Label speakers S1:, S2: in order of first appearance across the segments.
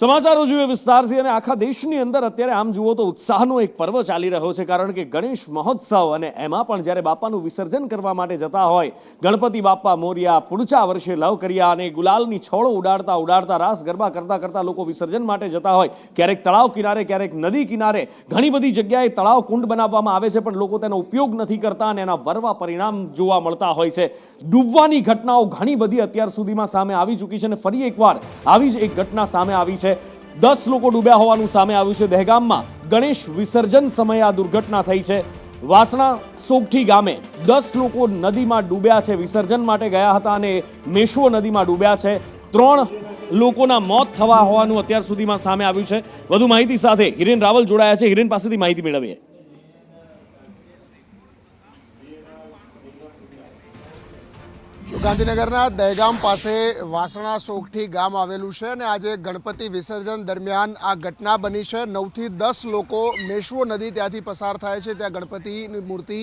S1: સમાચારો જોઈએ વિસ્તારથી અને આખા દેશની અંદર અત્યારે આમ જુઓ તો ઉત્સાહનો એક પર્વ ચાલી રહ્યો છે, કારણ કે ગણેશ મહોત્સવ અને એમાં પણ જ્યારે બાપાનું વિસર્જન કરવા માટે જતા હોય ગણપતિ બાપા મોરિયા પૂરચા વર્ષે લવ કર્યા અને ગુલાલની છોડો ઉડાડતા ઉડાડતા રાસ ગરબા કરતા કરતા લોકો વિસર્જન માટે જતા હોય, ક્યારેક તળાવ કિનારે ક્યારેક નદી કિનારે ઘણી બધી જગ્યાએ તળાવ કુંડ બનાવવામાં આવે છે, પણ લોકો તેનો ઉપયોગ નથી કરતા અને એના વરવા પરિણામ જોવા મળતા હોય છે। ડૂબવાની ઘટનાઓ ઘણી બધી અત્યાર સુધીમાં સામે આવી ચૂકી છે અને ફરી એકવાર આવી જ એક ઘટના સામે આવી છે। 10 લોકો ડૂબ્યા હોવાનું સામે આવ્યું છે। દહેગામમાં ગણેશ વિસર્જન સમયે આ દુર્ઘટના થઈ છે। વાસણા સોગઠી ગામે 10 લોકો નદીમાં ડૂબ્યા છે, વિસર્જન માટે ગયા હતા અને મેશ્વો નદીમાં ડૂબ્યા છે। 3 લોકોના મોત થવા હોવાનું અત્યાર સુધીમાં સામે આવ્યું છે। વધુ માહિતી સાથે હિરેન રાવલ જોડાયા છે, હિરેન પાસેથી માહિતી મેળવીએ।
S2: ગાંધીનગરના દહેગામ પાસે વાસણા સોગઠી ગામ આવેલું છે અને આજે ગણપતિ વિસર્જન દરમિયાન આ ઘટના બની છે। 9 થી 10 લોકો મેશ્વો નદી ત્યાંથી પસાર થાય છે, ત્યાં ગણપતિની મૂર્તિ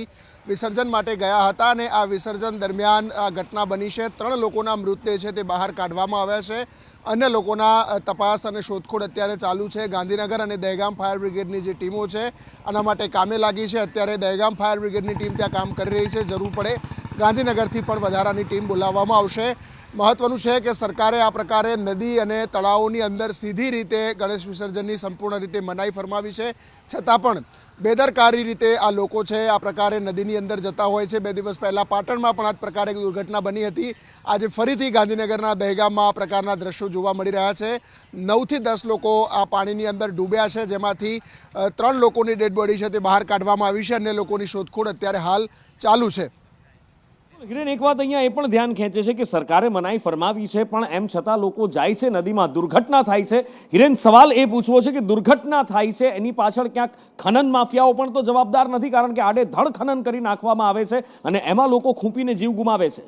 S2: વિસર્જન માટે ગયા હતા અને આ વિસર્જન દરમિયાન આ ઘટના બની છે। 3 લોકોના મૃતદેહ છે તે બહાર કાઢવામાં આવ્યા છે। અન્ય લોકોના તપાસ અને શોધખોળ અત્યારે ચાલુ છે। ગાંધીનગર અને દહેગામ ફાયર બ્રિગેડની જે ટીમો છે આના માટે કામે લાગી છે। અત્યારે દહેગામ ફાયર બ્રિગેડની ટીમ ત્યાં કામ કરી રહી છે। જરૂર પડે ગાંધીનગરથી પણ વધારાની ટીમ બોલાવવામાં આવશે। મહત્વનું છે કે સરકારે આ પ્રકારે નદી અને તળાવોની અંદર સીધી રીતે ગણેશ વિસર્જનની સંપૂર્ણ રીતે મનાઈ ફરમાવી છે, છતાં પણ બેદરકારી રીતે આ લોકો છે આ પ્રકારે નદીની અંદર જતા હોય છે। 2 દિવસ પહેલાં પાટણમાં પણ આ જ પ્રકારે દુર્ઘટના બની હતી। આજે ફરીથી ગાંધીનગરના દહેગામમાં આ પ્રકારના દ્રશ્યો જોવા મળી રહ્યા છે। 9 થી 10 લોકો આ પાણીની અંદર ડૂબ્યા છે, જેમાંથી 3 લોકોની ડેડ બોડી છે તે બહાર કાઢવામાં આવી છે। અન્ય લોકોની શોધખોળ અત્યારે હાલ ચાલુ છે।
S1: હિરેન, એક વાત અહીંયા એ પણ ધ્યાન ખેંચે છે કે સરકારે મનાઈ ફરમાવી છે, પણ એમ છતાં લોકો જાય છે નદીમાં, દુર્ઘટના થાય છે। હિરેન, સવાલ એ પૂછવો છે કે દુર્ઘટના થાય છે એની પાછળ ક્યાંક ખનન માફિયાઓ પણ તો જવાબદાર નથી, કારણ કે આડેધડ ખનન કરી નાખવામાં આવે છે અને એમાં લોકો ખૂંપીને જીવ ગુમાવે છે।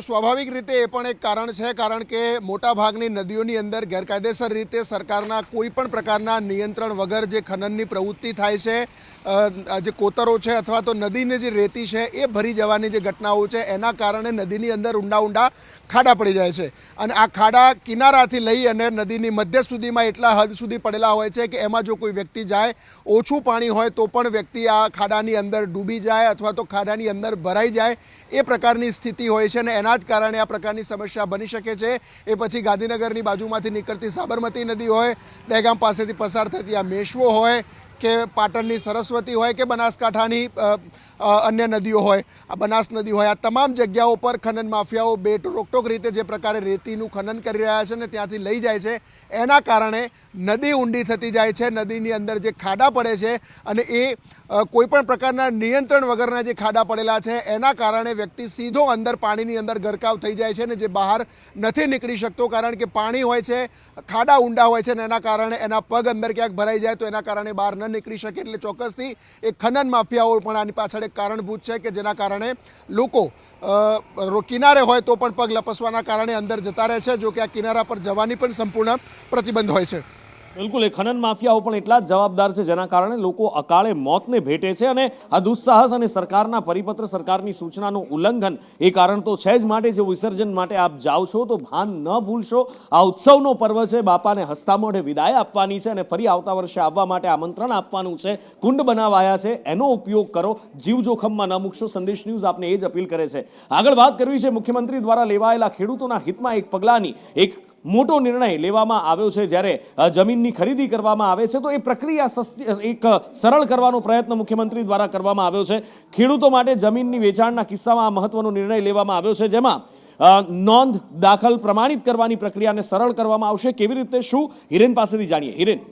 S2: સ્વાભાવિક રીતે એ પણ એક કારણ છે, કારણ કે મોટાભાગની નદીઓની અંદર ગેરકાયદેસર રીતે સરકારના કોઈ પણ પ્રકારના નિયંત્રણ વગર જે ખનનની પ્રવૃત્તિ થાય છે, જે કોતરો છે અથવા તો નદીની જે રેતી છે એ ભરી જવાની જે ઘટનાઓ છે એના કારણે નદીની અંદર ઊંડા ઊંડા ખાડા પડી જાય છે અને આ ખાડા કિનારાથી લઈ અને નદીની મધ્ય સુધીમાં એટલા હદ સુધી પડેલા હોય છે કે એમાં જો કોઈ વ્યક્તિ જાય, ઓછું પાણી હોય તો પણ વ્યક્તિ આ ખાડાની અંદર ડૂબી જાય અથવા તો ખાડાની અંદર ભરાઈ જાય એ પ્રકારની સ્થિતિ હોય છે અને એના જ કારણે આ પ્રકારની સમસ્યા બની શકે છે। એ પછી ગાંધીનગરની બાજુમાંથી નીકળતી સાબરમતી નદી હોય, દહેગામ પાસેથી પસાર થતી આ મેશ્વો હોય કે પાટણની સરસ્વતી હોય કે બનાસકાંઠાની અન્ય નદીઓ હોય, આ બનાસ નદી હોય, આ તમામ જગ્યાઓ પર ખનન માફિયાઓ રોકટોક રીતે જે પ્રકારે રેતીનું ખનન કરી રહ્યા છે ને ત્યાંથી લઈ જાય છે, એના કારણે નદી ઊંડી થતી જાય છે। નદીની અંદર જે ખાડા પડે છે અને એ કોઈપણ પ્રકારના નિયંત્રણ વગરના જે ખાડા પડેલા છે એના કારણે વ્યક્તિ સીધો અંદર પાણીની અંદર ગરકાવ થઈ જાય છે ને જે બહાર નથી નીકળી શકતો, કારણ કે પાણી હોય છે, ખાડા ઊંડા હોય છે ને એના કારણે એના પગ અંદર ક્યાંક ભરાઈ જાય તો એના કારણે બહાર ન નીકળી શકે। એટલે ચોક્કસથી એ ખનન માફિયાઓ પણ આની પાછળ એક કારણભૂત છે કે જેના કારણે લોકો કિનારે હોય તો પણ પગ લપસવાના કારણે અંદર જતા રહે છે, જો કે આ કિનારા પર જવાની પણ સંપૂર્ણ પ્રતિબંધ હોય છે।
S1: બિલકુલ, એ ખનન માફિયાઓ પણ એટલા જ જવાબદાર છે જેના કારણે લોકો અકાળે મોતને ભેટે છે અને આ દુસ્સાહસ અને સરકારના પરિપત્ર, સરકારની સૂચનાનું ઉલ્લંઘન એ કારણ તો છે જ। માટે જો વિસર્જન માટે આપ જાઓ છો તો ભાન ન ભૂલશો, આ ઉત્સવનો પર્વ છે, બાપાને હસતા મોઢે વિદાય આપવાની છે અને ફરી આવતા વર્ષે આવવા માટે આમંત્રણ આપવાનું છે। કુંડ બનાવાયા છે, એનો ઉપયોગ કરો, જીવ જોખમમાં ન મૂકશો। સંદેશ ન્યૂઝ આપને એ જ અપીલ કરે છે। આગળ વાત કરવી છે મુખ્યમંત્રી દ્વારા લેવાયેલા ખેડૂતોના હિતમાં એક પગલાંની। એક મોટો નિર્ણય લેવામાં આવ્યો છે, જ્યારે જમીનની ખરીદી કરવામાં આવે છે તો એ પ્રક્રિયા એક સરળ કરવાનો પ્રયત્ન મુખ્યમંત્રી દ્વારા કરવામાં આવ્યો છે। ખેડૂતો માટે જમીનની વેચાણના કિસ્સામાં આ મહત્વનો નિર્ણય લેવામાં આવ્યો છે, જેમાં નોંધ દાખલ પ્રમાણિત કરવાની પ્રક્રિયાને સરળ કરવામાં આવશે। કેવી રીતે, શું, હિરેન પાસેથી જાણીએ। હિરેન,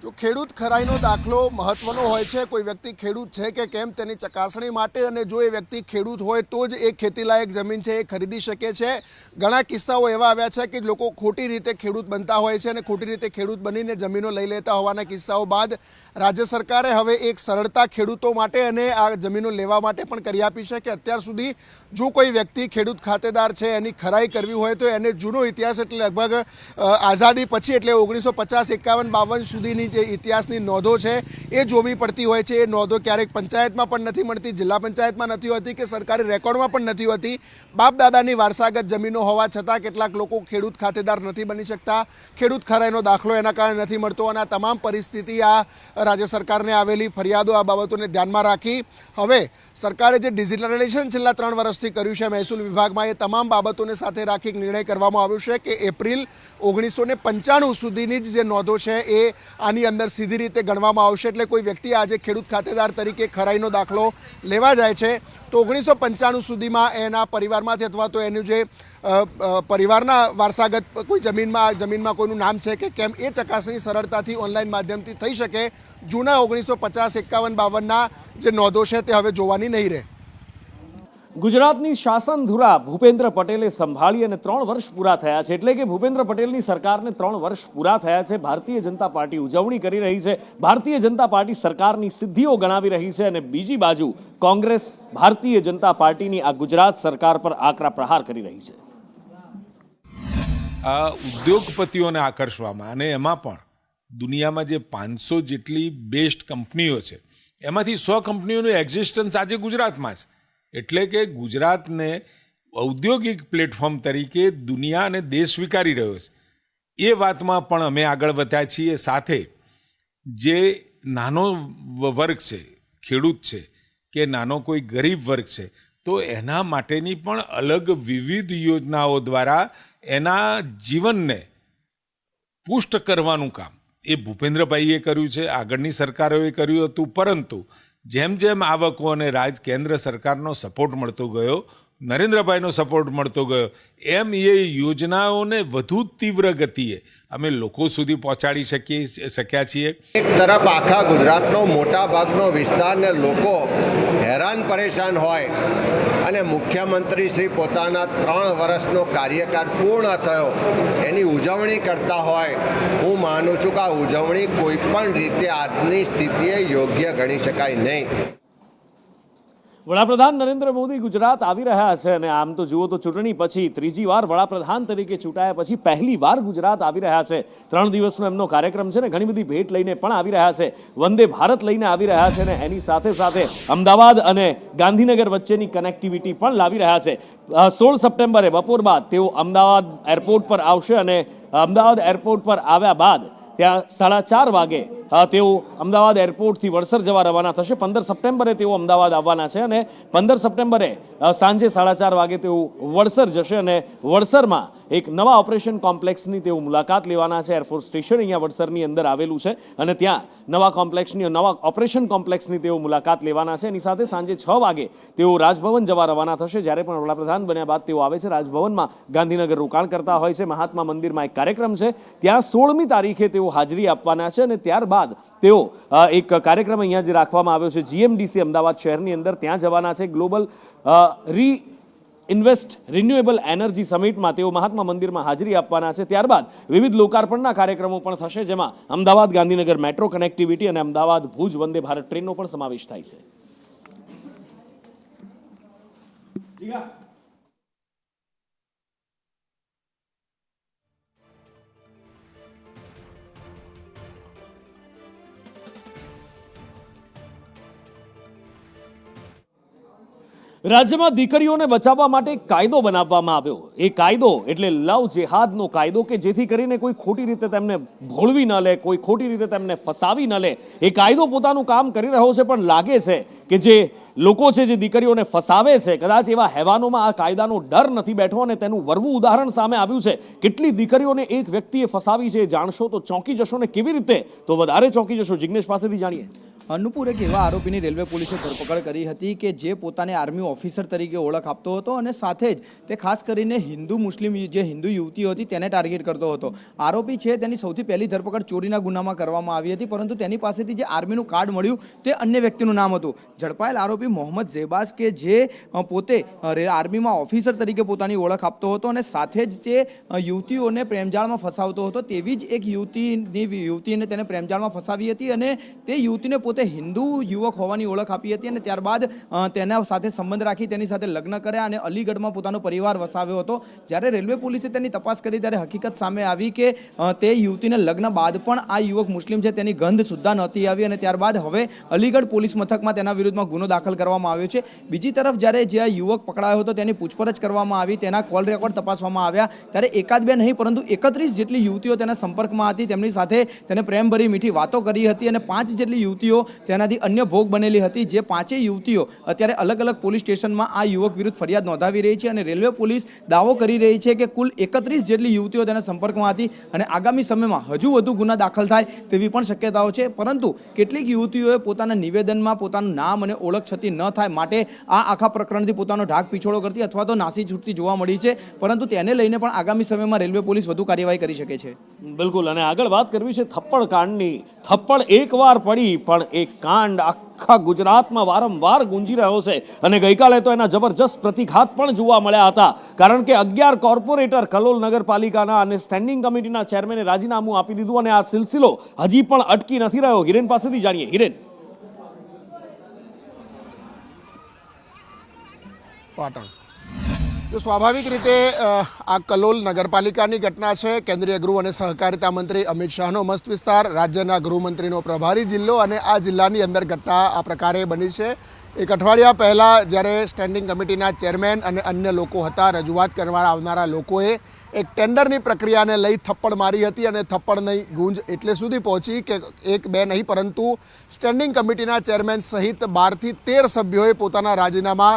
S2: જો ખેડૂત ખરાઈનો દાખલો મહત્વનો હોય છે, કોઈ વ્યક્તિ ખેડૂત છે કે કેમ તેની ચકાસણી માટે, અને જો એ વ્યક્તિ ખેડૂત હોય તો જ એ ખેતીલાયક જમીન છે એ ખરીદી શકે છે। ઘણા કિસ્સાઓ એવા આવ્યા છે કે લોકો ખોટી રીતે ખેડૂત બનતા હોય છે અને ખોટી રીતે ખેડૂત બનીને જમીનો લઈ લેતા હોવાના કિસ્સાઓ બાદ રાજ્ય સરકારે હવે એક સરળતા ખેડૂતો માટે અને આ જમીનો લેવા માટે પણ કરી આપી છે કે અત્યાર સુધી જો કોઈ વ્યક્તિ ખેડૂત ખાતેદાર છે એની ખરાઈ કરવી હોય તો એને જૂનો ઇતિહાસ એટલે લગભગ આઝાદી પછી એટલે 1950, 51, 52 સુધીની જે જે ઇતિહાસની નોંધો છે એ જોવી પડતી હોય છે. એ નોંધો ક્યારેક પંચાયતમાં પણ નથી મળતી, જિલ્લા પંચાયતમાં નથી હોતી કે સરકારી રેકોર્ડમાં પણ નથી હોતી. બાપ દાદાની વારસાગત જમીનો હોવા છતાં કેટલાક લોકો ખેડૂત ખાતેદાર નથી બની શકતા, ખેડૂત ખરાઈનો દાખલો એના કારણે નથી મળતો. અને આ તમામ પરિસ્થિતિ, આ રાજ્ય સરકારને આવેલી ફરિયાદો, આ બાબતોને ધ્યાનમાં રાખી હવે સરકારે જે ડિજિટલાઇઝેશન છેલ્લા 3 વર્ષથી કર્યું છે મહેસૂલ વિભાગમાં, એ તમામ બાબતોને સાથે રાખી એક નિર્ણય કરવામાં આવ્યો છે કે એપ્રિલ 1995 સુધીની જે નોંધો છે એ આની અંદર સીધી રીતે ગણવામાં આવશે. એટલે કોઈ વ્યક્તિ આજે ખેડૂત ખાતેદાર તરીકે ખરાઈનો દાખલો લેવા જાય છે તો 1995 સુધીમાં એના પરિવારમાંથી અથવા તો એનું જે પરિવારના વારસાગત કોઈ જમીનમાં કોઈનું નામ છે કે કેમ એ ચકાસણી સરળતાથી ઓનલાઈન માધ્યમથી થઈ શકે. જૂના 1950, 51, 52ના જે નોંધો છે તે હવે જોવાની નહીં રહે.
S1: ગુજરાતની શાસન ધુરા ભૂપેન્દ્ર પટેલે સંભાળી અને 3 વર્ષ પૂરા થયા છે. એટલે કે ભૂપેન્દ્ર પટેલની સરકારને 3 વર્ષ પૂરા થયા છે. ભારતીય જનતા પાર્ટી ઉજવણી કરી રહી છે. ભારતીય જનતા પાર્ટી સરકારની સિદ્ધિઓ ગણાવી રહી છે અને બીજી બાજુ કોંગ્રેસ ભારતીય જનતા પાર્ટીની આ ગુજરાત સરકાર પર આકરા પ્રહાર કરી રહી છે.
S3: ઉદ્યોગપતિઓને આકર્ષવામાં અને એમાં પણ દુનિયામાં જે 500 જેટલી બેસ્ટ કંપનીઓ છે એમાંથી 100 કંપનીઓનું એક્ઝિસ્ટન્સ આજે ગુજરાતમાં છે. એટલે કે ગુજરાતને ઔદ્યોગિક પ્લેટફોર્મ તરીકે દુનિયા અને દેશ સ્વીકારી રહ્યો છે. એ વાતમાં પણ અમે આગળ વધ્યા છીએ. સાથે જે નાનો વર્ગ છે, ખેડૂત છે કે નાનો કોઈ ગરીબ વર્ગ છે, તો એના માટેની પણ અલગ વિવિધ યોજનાઓ દ્વારા એના જીવનને પુષ્ટ કરવાનું કામ એ ભૂપેન્દ્રભાઈએ કર્યું છે, આગળની સરકારોએ કર્યું હતું. પરંતુ જેમ જેમ આવકો અને કેન્દ્ર સરકારનો સપોર્ટ મળતો ગયો, નરેન્દ્રભાઈનો સપોર્ટ મળતો ગયો, એમ એ યોજનાઓને વધુ તીવ્ર ગતિએ અમે લોકો સુધી પહોંચાડી શક્યા છીએ.
S4: એક તરફ આખા ગુજરાતનો મોટા ભાગનો વિસ્તારને લોકો હેરાન પરેશાન હોય અને મુખ્યમંત્રી શ્રી પોતાના 3 વર્ષનો કાર્યકાળ પૂર્ણ થયો એની ઉજવણી કરતા હોય, હું માનું છું કે આ ઉજવણી કોઈ પણ રીતે આજની સ્થિતિએ યોગ્ય ગણી શકાય નહીં.
S1: વડાપ્રધાન નરેન્દ્ર મોદી ગુજરાત આવી રહ્યા છે અને આમ તો જુઓ તો ચૂંટણી પછી 3જી વાર વડાપ્રધાન તરીકે ચૂંટાયા પછી પહેલી વાર ગુજરાત આવી રહ્યા છે. 3 દિવસનો એમનો કાર્યક્રમ છે ને ઘણી બધી ભેટ લઈને પણ આવી રહ્યા છે. વંદે ભારત લઈને આવી રહ્યા છે ને એની સાથે સાથે અમદાવાદ અને ગાંધીનગર વચ્ચેની કનેક્ટિવિટી પણ લાવી રહ્યા છે. 16 સપ્ટેમ્બરે બપોર બાદ તેઓ અમદાવાદ એરપોર્ટ પર આવશે અને અમદાવાદ એરપોર્ટ પર આવ્યા બાદ ત્યાં 4:30 વાગે તેઓ અમદાવાદ એરપોર્ટથી વડસર જવા રવાના થશે. 15 સપ્ટેમ્બરે તેઓ અમદાવાદ આવવાના છે અને 15 સપ્ટેમ્બરે સાંજે 4:30 વાગે તેઓ વડસર જશે અને વડસરમાં એક નવા ઓપરેશન કોમ્પ્લેક્સની તેઓ મુલાકાત લેવાના છે. એરફોર્સ સ્ટેશન અહીંયા વડસરની અંદર આવેલું છે અને ત્યાં નવા ઓપરેશન કોમ્પ્લેક્સની તેઓ મુલાકાત લેવાના છે. એની સાથે સાંજે 6 વાગે તેઓ રાજભવન જવા રવાના થશે. જ્યારે પણ વડાપ્રધાન બન્યા બાદ તેઓ આવે છે રાજભવનમાં ગાંધીનગર રોકાણ કરતા હોય છે. મહાત્મા મંદિરમાં એક કાર્યક્રમ છે, ત્યાં 16મી તારીખે તેઓ હાજરી આપવાના છે અને ત્યારબાદ તેઓ એક કાર્યક્રમ અહીંયા જે રાખવામાં આવ્યો છે GMDC અમદાવાદ શહેરની અંદર, ત્યાં જવાના છે. ગ્લોબલ રિન્યુએબલ એનર્જી સમિટમાં તેઓ મહાત્મા મંદિરમાં હાજરી આપવાના છે. ત્યારબાદ વિવિધ લોકાર્પણના કાર્યક્રમો પણ થશે, જેમાં અમદાવાદ ગાંધીનગર મેટ્રો કનેક્ટિવિટી અને અમદાવાદ ભુજ વંદે ભારત ટ્રેનનો પણ સમાવેશ થાય છે. રાજ્યમાં દીકરીઓને બચાવવા માટે એક કાયદો બનાવવામાં આવ્યો. એ કાયદો એટલે લવ જેહાદનો કાયદો, કે જેથી કરીને કોઈ ખોટી રીતે તેમને ભોળવી ન લે, કોઈ ખોટી રીતે તેમને ફસાવી ન લે. એ કાયદો પોતાનું કામ કરી રહ્યો છે, પણ લાગે છે કે જે લોકો છે જે દીકરીઓને ફસાવે છે, કદાચ એવા હેવાનોમાં આ કાયદાનો ડર નથી બેઠો અને તેનું વરવું ઉદાહરણ સામે આવ્યું છે. કેટલી દીકરીઓને એક વ્યક્તિએ ફસાવી છે જાણશો તો ચોંકી જશો, ને કેવી રીતે તો વધારે ચોંકી જશો. જિગ્નેશ પાસેથી જાણીએ.
S5: અનુપુર એક એવા આરોપીની રેલવે પોલીસે ધરપકડ કરી હતી કે જે પોતાને આર્મી ઓફિસર તરીકે ઓળખ આપતો હતો અને સાથે જ તે ખાસ કરીને હિન્દુ યુવતીઓ હતી તેને ટાર્ગેટ કરતો હતો. આરોપી છે તેની સૌથી પહેલી ધરપકડ ચોરીના ગુનામાં કરવામાં આવી હતી, પરંતુ તેની પાસેથી જે આર્મીનું કાર્ડ મળ્યું તે અન્ય વ્યક્તિનું નામ હતું. ઝડપાયેલ આરોપી મોહમ્મદ ઝેબાસ કે જે પોતે આર્મીમાં ઓફિસર તરીકે પોતાની ઓળખ આપતો હતો અને સાથે જ જે યુવતીઓને પ્રેમજાળમાં ફસાવતો હતો, તેવી જ એક યુવતીને તેને પ્રેમજાળમાં ફસાવી હતી અને તે યુવતીને પોતે હિન્દુ યુવક હોવાની ઓળખ આપી હતી અને ત્યારબાદ તેના સાથે સંબંધ રાખી તેની સાથે લગ્ન કર્યા અને અલીગઢમાં પોતાનો પરિવાર વસાવ્યો હતો. જ્યારે રેલવે પોલીસે તેની તપાસ કરી ત્યારે હકીકત સામે આવી કે તે યુવતીને લગ્ન બાદ પણ આ યુવક મુસ્લિમ છે તેની ગંધ સુદ્ધા નહોતી આવી અને ત્યારબાદ હવે અલીગઢ પોલીસ મથકમાં તેના વિરુદ્ધમાં ગુનો દાખલ કરવામાં આવ્યો છે. બીજી તરફ જ્યારે જે આ યુવક પકડાયો હતો તેની પૂછપરછ કરવામાં આવી, તેના કોલ રેકોર્ડ તપાસવામાં આવ્યા ત્યારે એકાદ બે નહીં પરંતુ 31 જેટલી યુવતીઓ તેના સંપર્કમાં હતી, તેમની સાથે તેને પ્રેમભરી મીઠી વાતો કરી હતી અને 5 જેટલી યુવતીઓ તેનાથી અન્ય ભોગ બનેલી હતી. જે 5 યુવતીઓ અત્યારે અલગ અલગ પોલીસ સ્ટેશનમાં આ યુવક વિરુદ્ધ ફરિયાદ નોંધાવી રહી છે અને રેલવે પોલીસ દાવો કરી રહી છે કે કુલ 31 જેટલી યુવતીઓ તેના સંપર્કમાં હતી અને આગામી સમયમાં હજુ વધુ ગુના દાખલ થાય તેવી પણ શક્યતાઓ છે. પરંતુ કેટલીક યુવતીઓએ પોતાના નિવેદનમાં પોતાનું નામ અને ઓળખ છતી ન થાય માટે આ આખા પ્રકરણથી પોતાનો ઢાક પીછોડો કરતી અથવા તો નાસી છૂટતી જોવા મળી છે, પરંતુ તેને લઈને પણ આગામી સમયમાં રેલવે પોલીસ વધુ કાર્યવાહી કરી શકે છે.
S1: બિલકુલ. અને આગળ વાત કરવી છે થપ્પડ કાંડની. થપ્પડ એકવાર પડી પણ એ કાંડ આખા ગુજરાતમાં વારંવાર ગુંજી રહ્યો છે અને ગઈકાલે તો એના જબરજસ્ત પ્રતિઘાત પણ જોવા મળ્યા હતા. કારણ કે 11 કોર્પોરેટર કલોલ નગરપાલિકાના અને સ્ટેન્ડિંગ કમિટીના ચેરમેને રાજીનામું આપી દીધું અને આ સિલસિલો હજી પણ અટકી નથી રહ્યો. હિરેન પાસેથી જાણીએ. હિરેન.
S2: પાટણ તો સ્વાભાવિક રીતે આ કલોલ નગરપાલિકાની ઘટના છે. કેન્દ્રીય ગૃહ અને સહકારિતા મંત્રી અમિત શાહનો મસ્ત વિસ્તાર, રાજ્યના ગૃહમંત્રીનો પ્રભારી જિલ્લો અને આ જિલ્લાની અંદર ઘટના આ પ્રકારે બની છે. એક અઠવાડિયા પહેલાં જ્યારે સ્ટેન્ડિંગ કમિટીના ચેરમેન અને અન્ય લોકો હતા, રજૂઆત કરવા આવનારા લોકોએ એક ટેન્ડરની પ્રક્રિયાને લઈ થપ્પડ મારી હતી અને થપ્પડની ગુંજ એટલે સુધી પહોંચી કે 1-2 નહીં પરંતુ સ્ટેન્ડિંગ કમિટીના ચેરમેન સહિત 12 થી 13 સભ્યોએ પોતાના રાજીનામા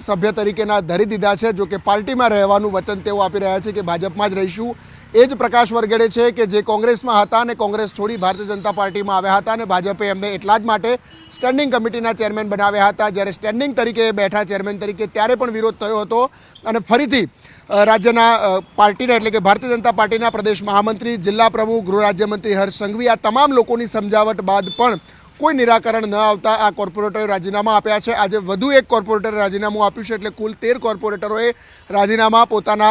S2: સભ્ય તરીકેના ધરી દીધા છે. જો કે પાર્ટીમાં રહેવાનું વચન તેઓ આપી રહ્યા છે કે ભાજપમાં જ રહીશું. એ જ પ્રકાશ વરગડે છે કે જે કોંગ્રેસમાં હતા અને કોંગ્રેસ છોડી ભારતીય જનતા પાર્ટીમાં આવ્યા હતા અને ભાજપે એમને એટલા જ માટે સ્ટેન્ડિંગ કમિટીના ચેરમેન બનાવ્યા હતા. જ્યારે સ્ટેન્ડિંગ તરીકે બેઠા ચેરમેન તરીકે ત્યારે પણ વિરોધ થયો હતો અને ફરીથી રાજ્યના પાર્ટીના એટલે કે ભારતીય જનતા પાર્ટીના પ્રદેશ મહામંત્રી, જિલ્લા પ્રમુખ, ગૃહ રાજ્યમંત્રી હર્ષ સંઘવી આ તમામ લોકોની સમજાવટ બાદ પણ કોઈ નિરાકરણ ન આવતા આ કોર્પોરેટરોએ રાજીનામા આપ્યા છે. આજે વધુ એક કોર્પોરેટરે રાજીનામું આપ્યું છે એટલે કુલ 13 કોર્પોરેટરોએ રાજીનામા પોતાના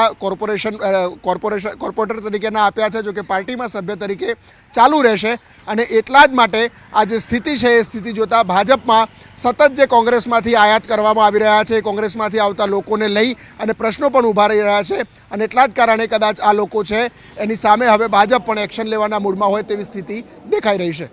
S2: કોર્પોરેટર તરીકેના આપ્યા છે. જો કે પાર્ટીમાં સભ્ય તરીકે ચાલુ રહેશે અને એટલા જ માટે આ જે સ્થિતિ છે એ સ્થિતિ જોતા ભાજપમાં સતત જે કોંગ્રેસમાંથી આયાત કરવામાં આવી રહ્યા છે, કોંગ્રેસમાંથી આવતા લોકોને લઈ અને પ્રશ્નો પણ ઊભા રહી રહ્યા છે અને એટલા જ કારણે કદાચ આ લોકો છે એની સામે હવે ભાજપ પણ એક્શન લેવાના મૂડમાં હોય તેવી સ્થિતિ દેખાઈ રહી છે.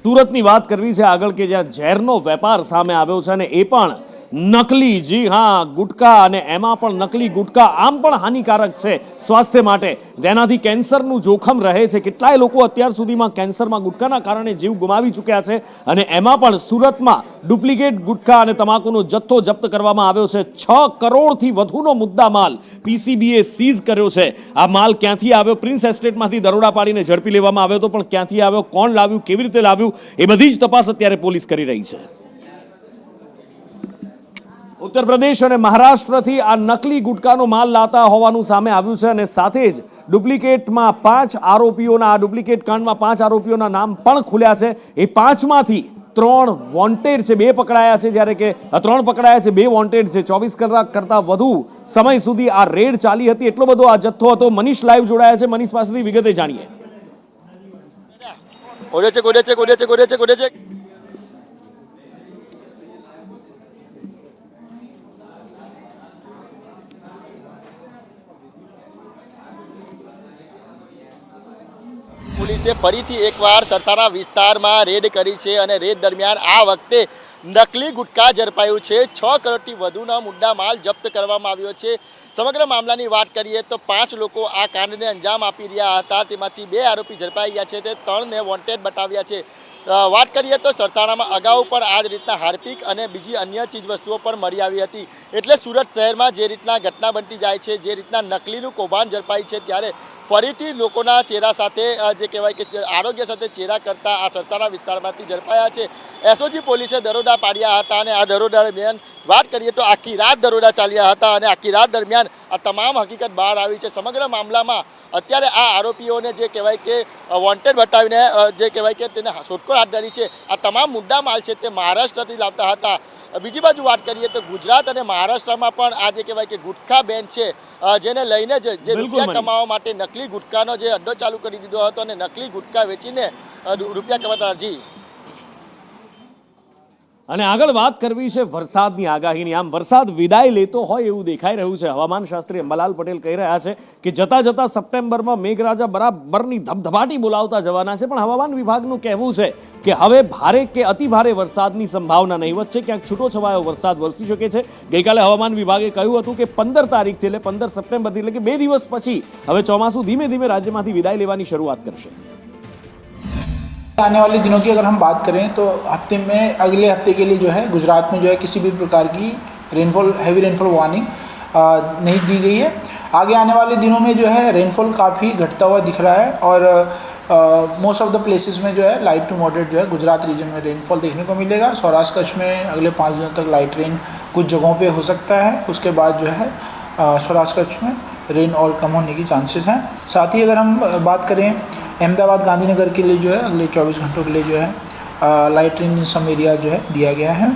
S1: સુરતની વાત કરવી છે આગળ કે જ્યાં ઝેરનો વેપાર સામે આવ્યો છે અને એ પણ નકલી. જી હા, ગુટકા અને એમાં પણ નકલી ગુટકા આમ પણ હાનિકારક છે સ્વાસ્થ્ય માટે. તેનાથી કેન્સરનું જોખમ રહે છે. કેટલાય લોકો અત્યાર સુધીમાં કેન્સરમાં ગુટકાના કારણે જીવ ગુમાવી ચૂક્યા છે અને એમાં પણ સુરતમાં ડુપ્લિકેટ ગુટકા અને તમાકુનો જથ્થો જપ્ત કરવામાં આવ્યો છે. 6 કરોડથી વધુનો મુદ્દા માલ પીસીબીએ સીઝ કર્યો છે. આ માલ ક્યાંથી આવ્યો? પ્રિન્સ એસ્ટેટમાંથી દરોડા પાડીને ઝડપી લેવામાં આવ્યો હતો, પણ ક્યાંથી આવ્યો, કોણ લાવ્યું, કેવી રીતે લાવ્યું, એ બધી જ તપાસ અત્યારે પોલીસ કરી રહી છે. ઉત્તર પ્રદેશ અને મહારાષ્ટ્રથી આ નકલી ગુટકાનો માલ લાતા હોવાનું સામે આવ્યું છે અને સાથે જ ડુપ્લિકેટમાં 5 આરોપીઓના, આ ડુપ્લિકેટ કાંડમાં 5 આરોપીઓના નામ પણ ખુલ્યા છે. એ 5માંથી 3 વોન્ટેડ છે, 2 પકડાયા છે, જ્યારે કે 3 પકડાયા છે, 2 વોન્ટેડ છે. 24 કલાક કરતાં વધુ સમય સુધી આ રેડ ચાલી હતી. એટલો બધો આ જથ્થો હતો. મનીષ લાઈવ જોડાયા છે. મનીષ પાસેથી વિગતે જાણીએ.
S6: પોલીસે ફરીથી એકવાર સરથાના વિસ્તારમાં રેડ કરી છે અને રેડ દરમિયાન આ વખતે નકલી ગુટકા ઝડપાયું છે. 6 કરોડથી વધુનો મુદ્દા માલ જપ્ત કરવામાં આવ્યો છે. સમગ્ર મામલાની વાત કરીએ તો 5 લોકો આ કાંડને અંજામ આપી રહ્યા હતા. તેમાંથી 2 આરોપી ઝડપાઈ ગયા છે, તે 3ને વોન્ટેડ બતાવ્યા છે. વાત કરીએ તો સરથાણામાં અગાઉ પણ આ જ રીતના હાર્પિક અને બીજી અન્ય ચીજવસ્તુઓ પણ મળી આવી હતી. એટલે સુરત શહેરમાં જે રીતના ઘટના બનતી જાય છે, જે રીતના નકલીનું કૌભાંડ ઝડપાય છે, ત્યારે ફરીથી લોકોના ચહેરા સાથે જે કહેવાય કે આરોગ્ય સાથે ચેરા કરતા આ સરથાણા વિસ્તારમાંથી ઝડપાયા છે. એસઓજી પોલીસે દરોડા પાડ્યા હતા અને આ દરોડા દરમિયાન વાત કરીએ તો આખી રાત દરોડા ચાલ્યા હતા અને આખી રાત દરમિયાન આ તમામ હકીકત બહાર આવી છે. સમગ્ર મામલામાં અત્યારે આ આરોપીઓને જે કહેવાય કે વોન્ટેડ બતાવીને જે કહેવાય કે તેને શોધખોળ હાથ ધરી છે. આ તમામ મુદ્દા માલ છે તે મહારાષ્ટ્રથી લાવતા હતા. બીજી બાજુ વાત કરીએ તો ગુજરાત અને મહારાષ્ટ્રમાં પણ આ જે કહેવાય કે ગુટખા બેન છે, જેને લઈને જે રૂપિયા કમાવા માટે નકલી ગુટખાનો જે અડ્ડો ચાલુ કરી દીધો હતો અને નકલી ગુટખા વેચીને રૂપિયા કમાતા. જી
S1: અને આગળ વાત કરવી છે વરસાદની આગાહીની. આમ વરસાદ વિદાય લેતો હોય એવું દેખાઈ રહ્યું છે. હવામાન શાસ્ત્રી અંબાલાલ પટેલ કહી રહ્યા છે કે જતા જતા સપ્ટેમ્બરમાં મેઘરાજા બરાબરની ધબધબાટી બોલાવતા જવાના છે. પણ હવામાન વિભાગનું કહેવું છે કે હવે ભારે કે અતિ ભારે વરસાદની સંભાવના નહીવત છે. ક્યાંક છૂટો છવાયો વરસાદ વરસી શકે છે. ગઈકાલે હવામાન વિભાગે કહ્યું હતું કે 15 તારીખથી એટલે 15 સપ્ટેમ્બરથી એટલે કે 2 દિવસ પછી હવે ચોમાસું ધીમે ધીમે રાજ્યમાંથી વિદાય લેવાની શરૂઆત કરશે.
S7: आने वाले दिनों की अगर हम बात करें तो हफ्ते में अगले हफ्ते के लिए जो है गुजरात में जो है किसी भी प्रकार की हैवी रेनफॉल वार्निंग नहीं दी गई है. आगे आने वाले दिनों में जो है रेनफॉल काफ़ी घटता हुआ दिख रहा है और मोस्ट ऑफ द प्लेसेस में जो है लाइट टू मॉडरेट जो है गुजरात रीजन में रेनफॉल देखने को मिलेगा. सौराष्ट्र कच्छ में अगले 5 दिनों तक लाइट रेन कुछ जगहों पे हो सकता है. उसके बाद जो है सौराष्ट्र कच्छ में रेन और कम होने की चांसेस हैं. साथ ही अगर हम बात करें अहमदाबाद गांधीनगर के लिए जो है अगले 24 घंटों के लिए जो है लाइट रेन इन सम एरिया जो है दिया गया है.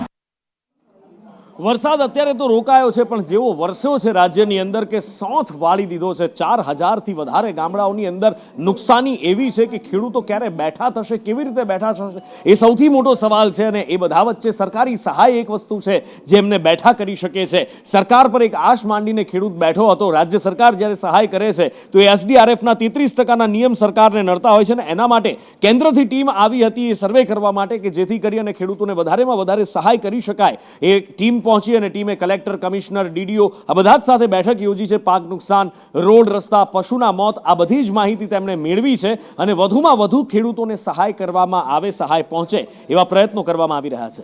S1: વરસાદ અત્યારે તો રોકાયો છે પણ જેવો વરસ્યો છે રાજ્યની અંદર કે સોંથ વાળી દીધો છે. 4000થી વધારે ગામડાઓની અંદર નુકસાની એવી છે કે ખેડૂતો ક્યારે બેઠા થશે, કેવી રીતે બેઠા થશે એ સૌથી મોટો સવાલ છે. અને એ બધા વચ્ચે સરકારી સહાય એક વસ્તુ છે જે એમને બેઠા કરી શકે છે. સરકાર પર એક આશ માંડીને ખેડૂત બેઠો હતો. રાજ્ય સરકાર જ્યારે સહાય કરે છે તો એ એસડીઆરએફના 33% નિયમ સરકારને નડતા હોય છે અને એના માટે કેન્દ્રથી ટીમ આવી હતી એ સર્વે કરવા માટે કે જેથી કરી અને ખેડૂતોને વધારેમાં વધારે સહાય કરી શકાય. એ ટીમ પહોંચી અને ટીમે કલેક્ટર, કમિશનર, ડીડીઓ આ બધા જ સાથે બેઠક યોજી છે. પાક નુકસાન, રોડ રસ્તા, પશુના મોત આ બધી જ માહિતી તેમણે મેળવી છે અને વધુમાં વધુ ખેડૂતોને સહાય કરવામાં આવે, સહાય પહોંચે એવા પ્રયત્નો કરવામાં આવી રહ્યા છે.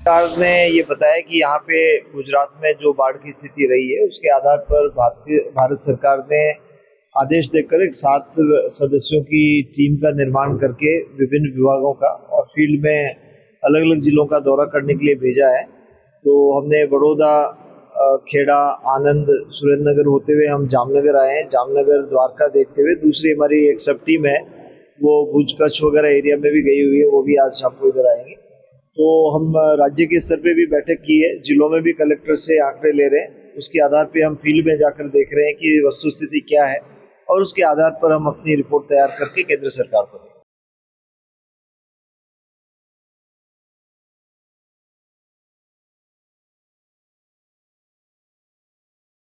S8: सरकार ने ये बताया कि यहाँ पे गुजरात में जो बाढ़ की स्थिति रही है उसके आधार पर भारत सरकार ने आदेश देकर एक 7 सदस्यों की टीम का निर्माण करके विभिन्न विभागों का और फील्ड में अलग अलग जिलों का दौरा करने के लिए भेजा है. तो हमने बड़ौदा, खेड़ा, आनंद, सुरेंद्रनगर होते हुए हम जामनगर आए हैं. जामनगर, द्वारका देखते हुए दूसरी हमारी एक सब टीम है वो भुज, कच्छ वगैरह एरिया में भी गई हुई है. वो भी आज शाम को इधर आएंगे. तो हम राज्य के स्तर पे भी बैठक की है. जिलों में भी कलेक्टर से आंकड़े ले रहे हैं. उसके आधार पे हम फील्ड में जाकर देख रहे हैं कि वस्तुस्थिति क्या है और उसके आधार पर हम अपनी रिपोर्ट तैयार करके केंद्र सरकार को देंगे.